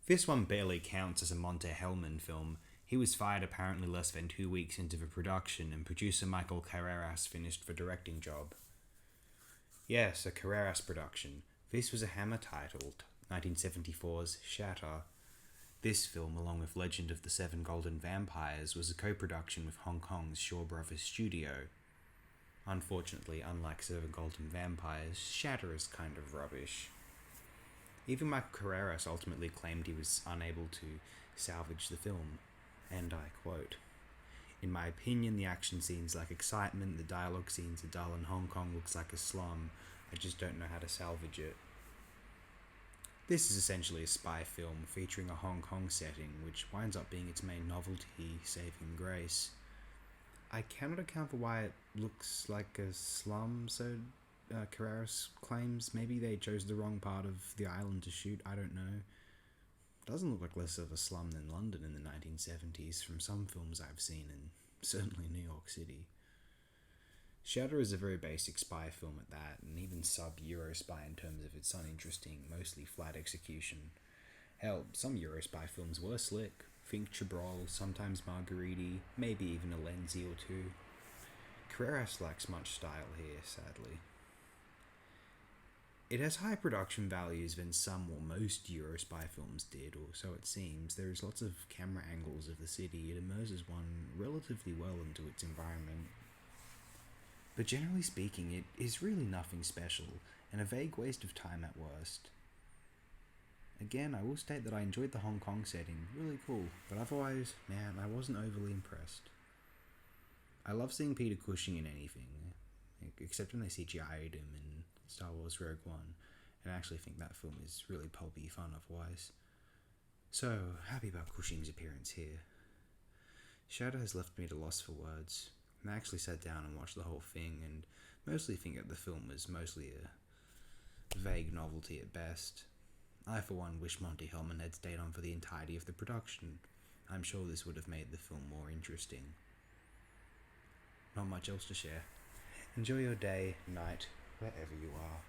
This one barely counts as a Monte Hellman film. He was fired apparently less than 2 weeks into the production, and producer Michael Carreras finished the directing job. Yes, a Carreras production. This was a Hammer titled 1974's Shatter. This film, along with Legend of the Seven Golden Vampires, was a co-production with Hong Kong's Shaw Brothers Studio. Unfortunately, unlike Seven Golden Vampires, Shatter is kind of rubbish. Even Michael Carreras ultimately claimed he was unable to salvage the film, and I quote, "In my opinion, the action scenes lack excitement, the dialogue scenes are dull, and Hong Kong looks like a slum. I just don't know how to salvage it." This is essentially a spy film featuring a Hong Kong setting, which winds up being its main novelty, saving grace. I cannot account for why it looks like a slum, so Carreras claims maybe they chose the wrong part of the island to shoot, I don't know. Doesn't look like less of a slum than London in the 1970s from some films I've seen, and certainly New York City. Shatter is a very basic spy film at that, and even sub-Euro spy in terms of its uninteresting, mostly flat execution. Hell, some Euro spy films were slick. Think Chabrol, sometimes Margheriti, maybe even a Lenzi or two. Carreras lacks much style here, sadly. It has higher production values than some or most Euro spy films did, or so it seems. There is lots of camera angles of the city. It immerses one relatively well into its environment. But generally speaking, it is really nothing special, and a vague waste of time at worst. Again, I will state that I enjoyed the Hong Kong setting, really cool, but otherwise, man, I wasn't overly impressed. I love seeing Peter Cushing in anything, except when they CGI'd him in Star Wars Rogue One, and I actually think that film is really pulpy fun otherwise. So, happy about Cushing's appearance here. Shadow has left me at a loss for words. I actually sat down and watched the whole thing, and mostly think that the film was mostly a vague novelty at best. I, for one, wish Monte Hellman had stayed on for the entirety of the production. I'm sure this would have made the film more interesting. Not much else to share. Enjoy your day, night, wherever you are.